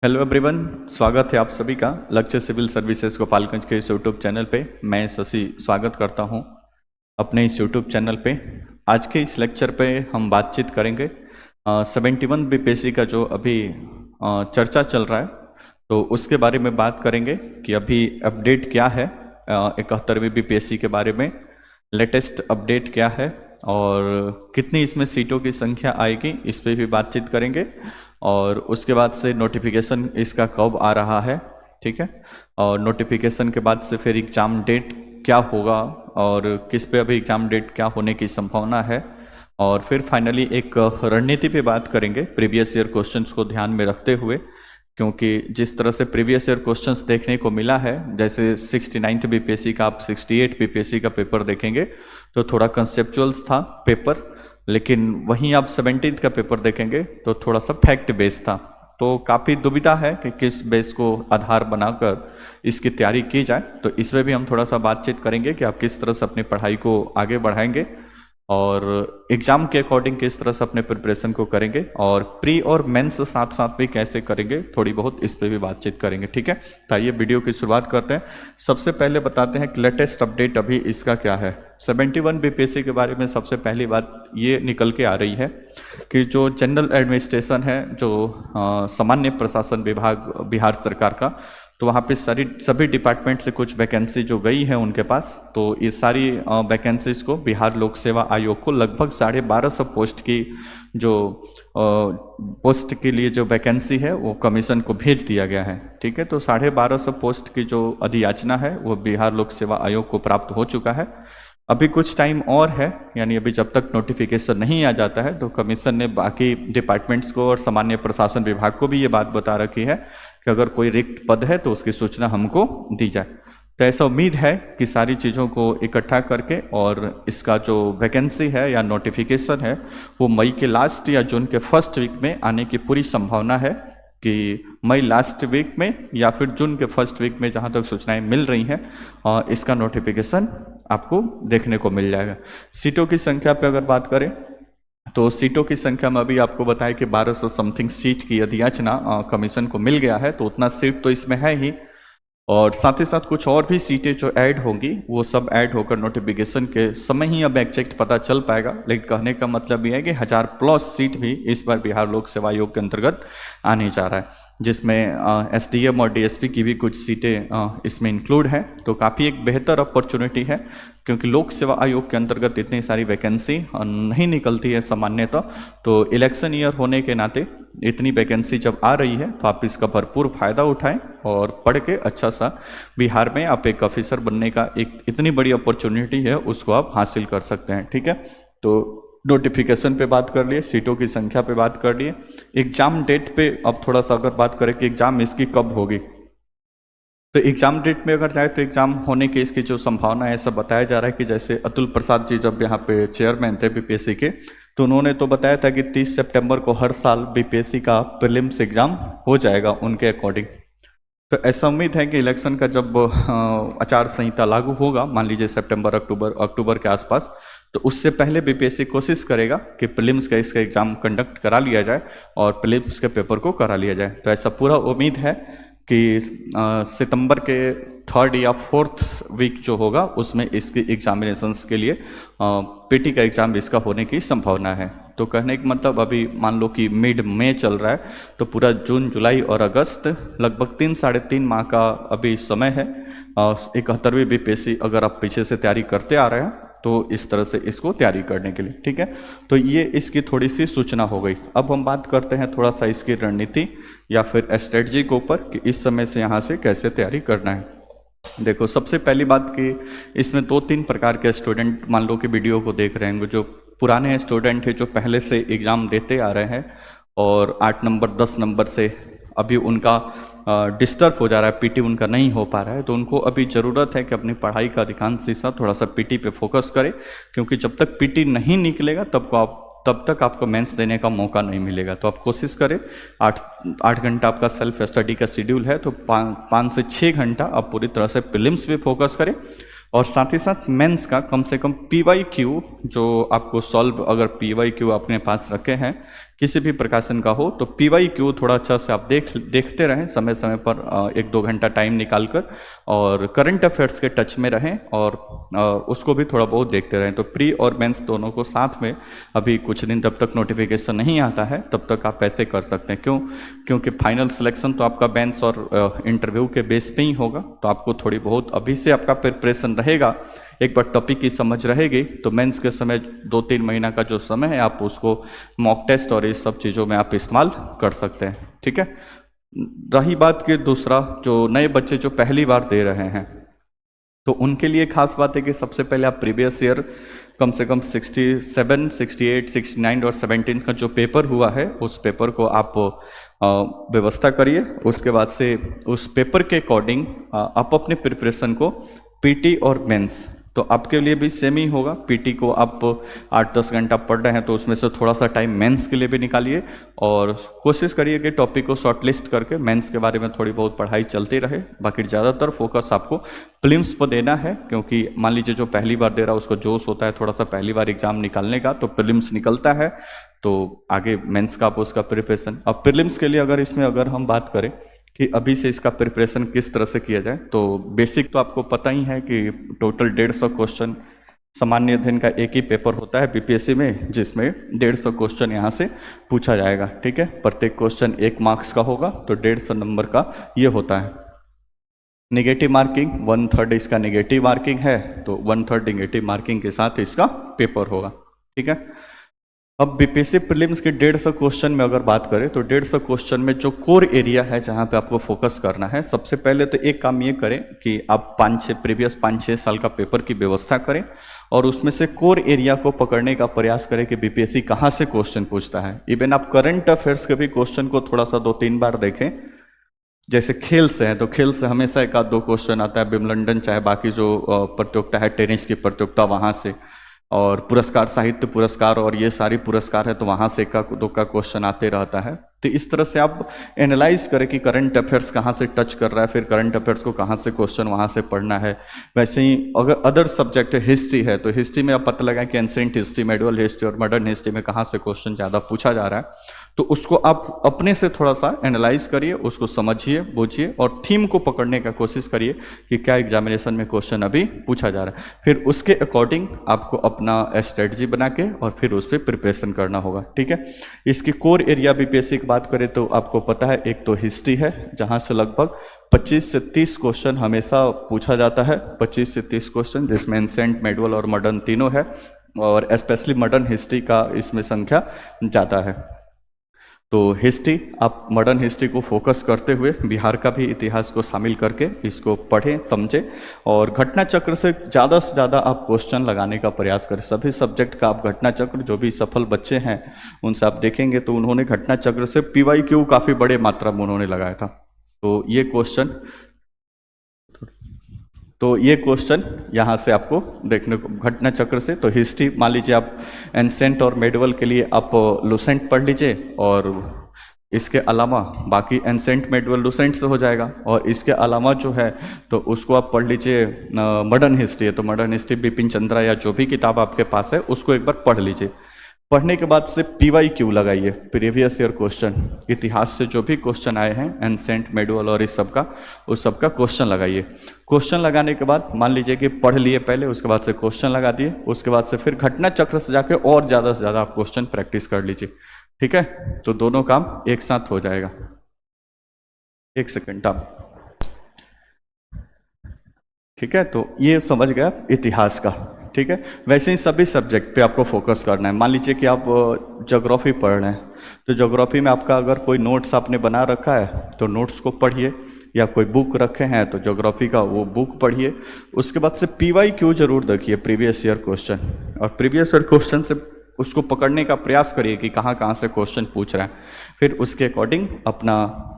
Hello everyone, स्वागत है आप सभी का लक्ष्य सिविल सर्विसेज गोपालगंज के इस यूट्यूब चैनल पे। मैं शशि स्वागत करता हूं अपने इस यूट्यूब चैनल पे। आज के इस लेक्चर पे हम बातचीत करेंगे 71 बीपीएससी का जो अभी चर्चा चल रहा है, तो उसके बारे में बात करेंगे कि अभी अपडेट क्या है 71वीं बीपीएससी के बारे में, लेटेस्ट अपडेट क्या है और कितनी इसमें सीटों की संख्या आएगी, इस पर भी बातचीत करेंगे। और उसके बाद से नोटिफिकेशन इसका कब आ रहा है, ठीक है, और नोटिफिकेशन के बाद से फिर एग्ज़ाम डेट क्या होगा और किस पे अभी एग्ज़ाम डेट क्या होने की संभावना है, और फिर फाइनली एक रणनीति पे बात करेंगे प्रीवियस ईयर क्वेश्चंस को ध्यान में रखते हुए, क्योंकि जिस तरह से प्रीवियस ईयर क्वेश्चंस देखने को मिला है, जैसे 69th बीपीएससी का आप 68 बीपीएससी का पेपर देखेंगे तो थोड़ा कंसेप्चुअल्स था पेपर, लेकिन वहीं आप 17th का पेपर देखेंगे तो थोड़ा सा फैक्ट बेस्ड था। तो काफ़ी दुविधा है कि किस बेस को आधार बनाकर इसकी तैयारी की जाए, तो इसमें भी हम थोड़ा सा बातचीत करेंगे कि आप किस तरह से अपनी पढ़ाई को आगे बढ़ाएंगे और एग्ज़ाम के अकॉर्डिंग किस तरह से अपने प्रिपरेशन को करेंगे, और प्री और मेंस साथ साथ भी कैसे करेंगे, थोड़ी बहुत इस पर भी बातचीत करेंगे, ठीक है। तो आइए वीडियो की शुरुआत करते हैं। सबसे पहले बताते हैं कि लेटेस्ट अपडेट अभी इसका क्या है। 71 बीपीएससी के बारे में सबसे पहली बात ये निकल के आ रही है कि जो जनरल एडमिनिस्ट्रेशन है, जो सामान्य प्रशासन विभाग बिहार सरकार का, तो वहाँ पे सभी डिपार्टमेंट से कुछ वैकेंसी जो गई है उनके पास, तो ये सारी वैकेंसीज को बिहार लोक सेवा आयोग को लगभग 1250 पोस्ट की जो पोस्ट के लिए जो वैकेंसी है वो कमीशन को भेज दिया गया है, ठीक है। तो 1250 पोस्ट की जो अधियाचना है वो बिहार लोक सेवा आयोग को प्राप्त हो चुका है। अभी कुछ टाइम और है, यानी अभी जब तक नोटिफिकेशन नहीं आ जाता है तो कमीशन ने बाकी डिपार्टमेंट्स को और सामान्य प्रशासन विभाग को भी ये बात बता रखी है कि अगर कोई रिक्त पद है तो उसकी सूचना हमको दी जाए। तो ऐसा उम्मीद है कि सारी चीज़ों को इकट्ठा करके और इसका जो वैकेंसी है या नोटिफिकेशन है वो मई के लास्ट या जून के फर्स्ट वीक में आने की पूरी संभावना है, कि मई लास्ट वीक में या फिर जून के फर्स्ट वीक में, जहाँ तक सूचनाएं मिल रही हैं, इसका नोटिफिकेशन आपको देखने को मिल जाएगा। सीटों की संख्या पे अगर बात करें तो सीटों की संख्या में अभी आपको बताया कि 1200 समथिंग सीट की अधियाचना कमीशन को मिल गया है, तो उतना सीट तो इसमें है ही, और साथ ही साथ कुछ और भी सीटें जो ऐड होंगी वो सब ऐड होकर नोटिफिकेशन के समय ही अब एग्जैक्ट पता चल पाएगा। लेकिन कहने का मतलब ये है कि 1000+ सीट भी इस बार बिहार लोक सेवा आयोग के अंतर्गत आने जा रहा है, जिसमें एसडीएम और डीएसपी की भी कुछ सीटें इसमें इंक्लूड हैं। तो काफ़ी एक बेहतर अपॉर्चुनिटी है, क्योंकि लोक सेवा आयोग के अंतर्गत इतनी सारी वैकेंसी नहीं निकलती है सामान्यतः, तो इलेक्शन ईयर होने के नाते इतनी वैकेंसी जब आ रही है तो आप इसका भरपूर फायदा उठाएं और पढ़ के अच्छा सा बिहार में आप एक ऑफिसर बनने का एक इतनी बड़ी अपॉर्चुनिटी है उसको आप हासिल कर सकते हैं, ठीक है। तो नोटिफिकेशन पे बात कर लिए, सीटों की संख्या पे बात कर लिए, एग्जाम डेट पे अब थोड़ा सा अगर बात करें कि एग्जाम इसकी कब होगी, तो एग्जाम डेट में अगर जाए तो एग्जाम होने की इसकी जो संभावना है, ऐसा बताया जा रहा है कि जैसे अतुल प्रसाद जी जब यहाँ पे चेयरमैन थे बीपीएससी के, तो उन्होंने तो बताया था कि 30 सितंबर को हर साल बीपीएससी का प्रीलिम्स एग्जाम हो जाएगा उनके अकॉर्डिंग। तो ऐसा उम्मीद है कि इलेक्शन का जब आचार संहिता लागू होगा, मान लीजिए सितंबर अक्टूबर के आसपास, तो उससे पहले बीपीएससी कोशिश करेगा कि प्रीलिम्स का इसका एग्जाम कंडक्ट करा लिया जाए और प्रीलिम्स के पेपर को करा लिया जाए। तो ऐसा पूरा उम्मीद है कि सितंबर के 3rd या 4th वीक जो होगा उसमें इसकी एग्जामिनेशंस के लिए पीटी का एग्ज़ाम इसका होने की संभावना है। तो कहने का मतलब अभी मान लो कि मिड मई चल रहा है, तो पूरा जून जुलाई और अगस्त लगभग 3-3.5 माह का अभी समय है 71वीं बीपीएससी अगर आप पीछे से तैयारी करते आ रहे हैं तो इस तरह से इसको तैयारी करने के लिए, ठीक है। तो ये इसकी थोड़ी सी सूचना हो गई। अब हम बात करते हैं थोड़ा सा इसकी रणनीति या फिर स्ट्रेटजी के ऊपर कि इस समय से यहाँ से कैसे तैयारी करना है। देखो, सबसे पहली बात कि इसमें 2-3 प्रकार के स्टूडेंट मान लो कि वीडियो को देख रहे हैं, जो पुराने स्टूडेंट हैं जो पहले से एग्ज़ाम देते आ रहे हैं और 8 नंबर 10 नंबर से अभी उनका डिस्टर्ब हो जा रहा है, पीटी उनका नहीं हो पा रहा है, तो उनको अभी ज़रूरत है कि अपनी पढ़ाई का अधिकांश हिस्सा थोड़ा सा पीटी पे फोकस करें, क्योंकि जब तक पीटी नहीं निकलेगा तब तक आपको मेंस देने का मौका नहीं मिलेगा। तो आप कोशिश करें 8 घंटा आपका सेल्फ स्टडी का शेड्यूल है, तो 5 से 6 घंटा आप पूरी तरह से प्रीलिम्स पे फोकस करें, और साथ ही साथ मेंस का कम से कम PYQ जो आपको सॉल्व, अगर PYQ अपने पास रखे हैं किसी भी प्रकाशन का हो तो PYQ थोड़ा अच्छा से आप देखते रहें समय समय पर 1-2 घंटा टाइम निकाल कर, और करंट अफेयर्स के टच में रहें और उसको भी थोड़ा बहुत देखते रहें। तो प्री और मेंस दोनों को साथ में अभी कुछ दिन जब तक नोटिफिकेशन नहीं आता है तब तक आप ऐसे कर सकते हैं। क्यों? क्योंकि फाइनल सिलेक्शन तो आपका मेंस और इंटरव्यू के बेस पे ही होगा, तो आपको थोड़ी बहुत अभी से आपका प्रिपरेशन रहेगा। एक बार टॉपिक की समझ रहेगी तो मेंस के समय 2-3 महीना का जो समय है आप उसको मॉक टेस्ट और इस सब चीज़ों में आप इस्तेमाल कर सकते हैं। ठीक है। रही बात कि दूसरा, जो नए बच्चे जो पहली बार दे रहे हैं तो उनके लिए खास बात है कि सबसे पहले आप प्रीवियस ईयर कम से कम 67, 68, 69 और 17 का जो पेपर हुआ है उस पेपर को आप व्यवस्था करिए। उसके बाद से उस पेपर के अकॉर्डिंग आप अपने प्रिपरेशन को पीटी और मेंस, तो आपके लिए भी सेम ही होगा। पीटी को आप 8-10 घंटा पढ़ रहे हैं तो उसमें से थोड़ा सा टाइम मेंस के लिए भी निकालिए, और कोशिश करिए कि टॉपिक को शॉर्टलिस्ट करके मेंस के बारे में थोड़ी बहुत पढ़ाई चलती रहे। बाकी ज़्यादातर फोकस आपको प्रीलिम्स पर देना है, क्योंकि मान लीजिए जो पहली बार दे रहा है उसको जोश होता है थोड़ा सा पहली बार एग्जाम निकालने का, तो प्रीलिम्स निकलता है तो आगे मेंस का आप उसका प्रिपरेशन। अब प्रीलिम्स के लिए अगर हम बात करें कि अभी से इसका प्रिपरेशन किस तरह से किया जाए, तो बेसिक तो आपको पता ही है कि टोटल 150 क्वेश्चन सामान्य अध्ययन का एक ही पेपर होता है बीपीएससी में, जिसमें 150 क्वेश्चन यहाँ से पूछा जाएगा। ठीक है। प्रत्येक क्वेश्चन 1 मार्क्स का होगा, तो 150 नंबर का ये होता है। नेगेटिव मार्किंग 1/3 इसका नेगेटिव मार्किंग है, तो 1/3 नेगेटिव मार्किंग के साथ इसका पेपर होगा। ठीक है। अब बीपीएससी प्रीलिम्स के 150 क्वेश्चन में अगर बात करें तो 150 क्वेश्चन में जो कोर एरिया है जहां पे आपको फोकस करना है, सबसे पहले तो एक काम ये करें कि आप 5-6 साल का पेपर की व्यवस्था करें और उसमें से कोर एरिया को पकड़ने का प्रयास करें कि बीपीएससी कहाँ से क्वेश्चन पूछता है। इवन आप करंट अफेयर्स के भी क्वेश्चन को थोड़ा सा 2-3 बार देखें। जैसे खेल से है तो खेल से हमेशा 1-2 क्वेश्चन आता है, विंबलडन चाहे बाकी जो प्रतियोगिता है, टेनिस की प्रतियोगिता वहाँ से, और पुरस्कार, साहित्य पुरस्कार और ये सारी पुरस्कार है तो वहाँ से 1-2 का क्वेश्चन आते रहता है। तो इस तरह से आप एनालाइज करें कि करंट अफेयर्स कहाँ से टच कर रहा है, फिर करंट अफेयर्स को कहाँ से क्वेश्चन वहाँ से पढ़ना है। वैसे ही अगर अदर सब्जेक्ट है, हिस्ट्री है, तो हिस्ट्री में आप पता लगाएं कि एंसेंट हिस्ट्री, मेडुअल हिस्ट्री और मॉडर्न हिस्ट्री में कहाँ से क्वेश्चन ज़्यादा पूछा जा रहा है, तो उसको आप अपने से थोड़ा सा एनालाइज करिए, उसको समझिए, बूझिए और थीम को पकड़ने का कोशिश करिए कि क्या एग्जामिनेशन में क्वेश्चन अभी पूछा जा रहा है। फिर उसके अकॉर्डिंग आपको अपना स्ट्रेटजी बना के और फिर उस पर प्रिपरेशन करना होगा। ठीक है। इसकी कोर एरिया बीपीएससी की बात करें तो आपको पता है, एक तो हिस्ट्री है जहाँ से लगभग 25 से 30 क्वेश्चन हमेशा पूछा जाता है। 25 से 30 क्वेश्चन, जिसमें एंसेंट, मेडुअल और मॉडर्न तीनों है, और स्पेशली मॉडर्न हिस्ट्री का इसमें संख्या ज़्यादा है। तो हिस्ट्री, आप मॉडर्न हिस्ट्री को फोकस करते हुए बिहार का भी इतिहास को शामिल करके इसको पढ़ें, समझें और घटना चक्र से ज़्यादा आप क्वेश्चन लगाने का प्रयास करें। सभी सब्जेक्ट का आप घटना चक्र, जो भी सफल बच्चे हैं उनसे आप देखेंगे तो उन्होंने घटना चक्र से PYQ काफ़ी बड़े मात्रा में उन्होंने लगाया था। तो ये क्वेश्चन यहाँ से आपको देखने को घटना चक्र से, तो हिस्ट्री मान लीजिए आप एंसेंट और मेडुअल के लिए आप लुसेंट पढ़ लीजिए, और इसके अलावा बाकी एंसेंट, मेडुअल, लुसेंट से हो जाएगा। और इसके अलावा जो है तो उसको आप पढ़ लीजिए, मॉडर्न हिस्ट्री है तो मॉडर्न हिस्ट्री बिपिन चंद्रा या जो भी किताब आपके पास है उसको एक बार पढ़ लीजिए। पढ़ने के बाद से PYQ लगाइए, प्रीवियस ईयर क्वेश्चन, इतिहास से जो भी क्वेश्चन आए हैं एंसेंट, मेडुअल और उस सब का क्वेश्चन लगाइए। क्वेश्चन लगाने के बाद मान लीजिए कि पढ़ लिए पहले, उसके बाद से क्वेश्चन लगा दिए, उसके बाद से फिर घटना चक्र से जाके और ज़्यादा से ज़्यादा आप क्वेश्चन प्रैक्टिस कर लीजिए। ठीक है। तो दोनों काम एक साथ हो जाएगा। एक सेकेंड आप, ठीक है। तो ये समझ गया इतिहास का। ठीक है। वैसे ही सभी सब्जेक्ट पे आपको फोकस करना है। मान लीजिए कि आप ज्योग्राफी पढ़ रहे हैं, तो ज्योग्राफी में आपका अगर कोई नोट्स आपने बना रखा है तो नोट्स को पढ़िए, या कोई बुक रखे हैं तो ज्योग्राफी का वो बुक पढ़िए। उसके बाद से PYQ जरूर देखिए, प्रीवियस ईयर क्वेश्चन, और प्रीवियस ईयर क्वेश्चन से उसको पकड़ने का प्रयास करिए कि कहाँ कहाँ से क्वेश्चन पूछ रहा है। फिर उसके अकॉर्डिंग अपना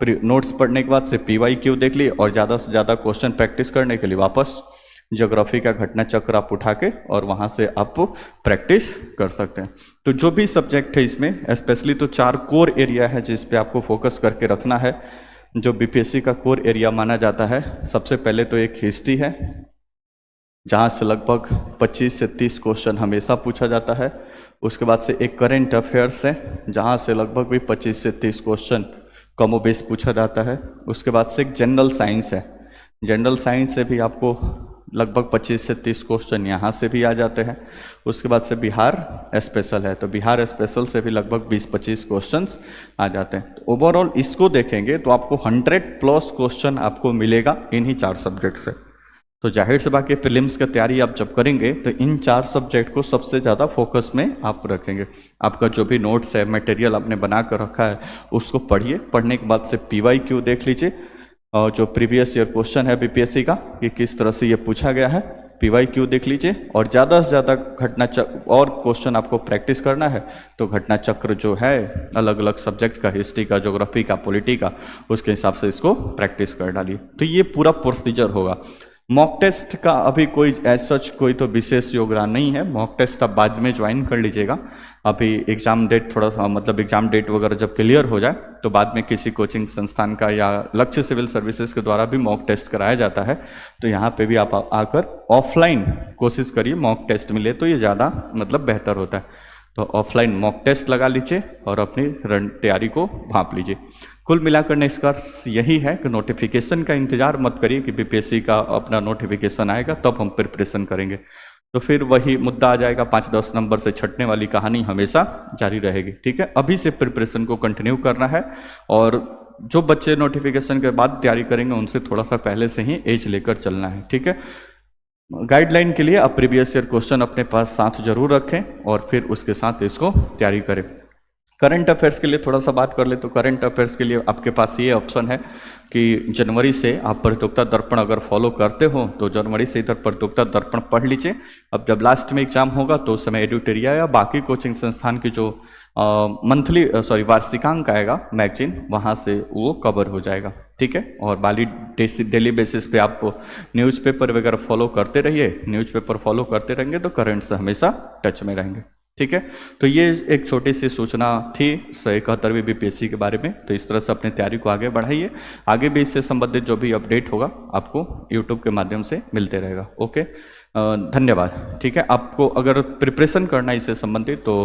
नोट्स पढ़ने के बाद से PYQ देख लिए, और ज़्यादा से ज़्यादा क्वेश्चन प्रैक्टिस करने के लिए वापस ज्योग्राफी का घटना चक्र आप उठा के और वहाँ से आप प्रैक्टिस कर सकते हैं। तो जो भी सब्जेक्ट है इसमें स्पेशली तो 4 कोर एरिया है जिस पे आपको फोकस करके रखना है, जो बीपीएससी का कोर एरिया माना जाता है। सबसे पहले तो एक हिस्ट्री है जहाँ से लगभग 25 से 30 क्वेश्चन हमेशा पूछा जाता है। उसके बाद से एक करंट अफेयर्स है जहाँ से लगभग भी 25 से 30 क्वेश्चन कमोबेश पूछा जाता है। उसके बाद से एक जनरल साइंस है, जनरल साइंस से भी आपको लगभग 25 से 30 क्वेश्चन यहाँ से भी आ जाते हैं। उसके बाद से बिहार स्पेशल है, तो बिहार स्पेशल से भी लगभग 20-25 क्वेश्चंस आ जाते हैं। तो ओवरऑल इसको देखेंगे तो आपको 100+ क्वेश्चन आपको मिलेगा इन्हीं 4 सब्जेक्ट से। तो जाहिर से बात है प्रीलिम्स की तैयारी आप जब करेंगे तो इन 4 सब्जेक्ट को सबसे ज़्यादा फोकस में आप रखेंगे। आपका जो भी नोट्स है, मटेरियल आपने बना कर रखा है, उसको पढ़िए। पढ़ने के बाद से PYQ देख लीजिए, और जो प्रीवियस ईयर क्वेश्चन है BPSC का कि किस तरह से ये पूछा गया है, PYQ देख लीजिए। और ज़्यादा से ज़्यादा घटना चक्र और क्वेश्चन आपको प्रैक्टिस करना है तो घटना चक्र जो है अलग अलग सब्जेक्ट का, हिस्ट्री का, ज्योग्राफी का, पॉलिटी का, उसके हिसाब से इसको प्रैक्टिस कर डालिए। तो ये पूरा प्रोसीजर होगा। मॉक टेस्ट का अभी कोई सच कोई तो विशेष योगदान नहीं है, मॉक टेस्ट आप बाद में ज्वाइन कर लीजिएगा। अभी एग्जाम डेट थोड़ा सा मतलब एग्जाम डेट वगैरह जब क्लियर हो जाए तो बाद में किसी कोचिंग संस्थान का या लक्ष्य सिविल सर्विसेज के द्वारा भी मॉक टेस्ट कराया जाता है। तो यहाँ पे भी आप आकर ऑफलाइन कोशिश करिए, मॉक टेस्ट मिले तो ये ज़्यादा मतलब बेहतर होता है। तो ऑफलाइन मॉक टेस्ट लगा लीजिए और अपनी तैयारी को भांप लीजिए। कुल मिलाकर निष्कर्ष यही है कि नोटिफिकेशन का इंतजार मत करिए कि BPSC का अपना नोटिफिकेशन आएगा तब हम प्रिपरेशन करेंगे, तो फिर वही मुद्दा आ जाएगा, 5-10 नंबर से छटने वाली कहानी हमेशा जारी रहेगी। ठीक है, अभी से प्रिपरेशन को कंटिन्यू करना है। और जो बच्चे नोटिफिकेशन के बाद तैयारी करेंगे उनसे थोड़ा सा पहले से ही एज लेकर चलना है। ठीक है, गाइडलाइन के लिए आप प्रीवियस ईयर क्वेश्चन अपने पास साथ जरूर रखें और फिर उसके साथ इसको तैयारी करें। करंट अफेयर्स के लिए थोड़ा सा बात कर ले तो करंट अफेयर्स के लिए आपके पास ये ऑप्शन है कि जनवरी से आप प्रतियोगिता दर्पण अगर फॉलो करते हो तो जनवरी से इधर प्रतियोगिता दर्पण पढ़ लीजिए। अब जब लास्ट में एग्जाम होगा तो उस समय एडुटेरिया या बाकी कोचिंग संस्थान की जो वार्षिकांक आएगा मैगजीन, वहाँ से वो कवर हो जाएगा। ठीक है, और डेली बेसिस पे आप न्यूज़पेपर वगैरह फॉलो करते रहिए। न्यूज़पेपर फॉलो करते रहेंगे तो करंट से हमेशा टच में रहेंगे। ठीक है, तो ये एक छोटी सी सूचना थी 171वीं BPSC के बारे में। तो इस तरह से अपनी तैयारी को आगे बढ़ाइए। आगे भी इससे संबंधित जो भी अपडेट होगा आपको YouTube के माध्यम से मिलते रहेगा। ओके, धन्यवाद। ठीक है, आपको अगर प्रिपरेशन करना है इससे संबंधित तो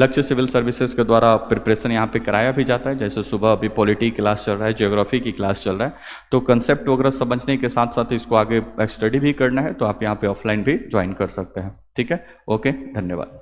लक्ष्य सिविल सर्विसेज के द्वारा प्रिपरेशन यहाँ पे कराया भी जाता है। जैसे सुबह अभी पॉलिटी क्लास चल रहा है, ज्योग्राफी की क्लास चल रहा है, तो कंसेप्ट वगैरह समझने के साथ साथ इसको आगे स्टडी भी करना है तो आप यहाँ पे ऑफलाइन भी ज्वाइन कर सकते हैं। ठीक है, ओके, धन्यवाद।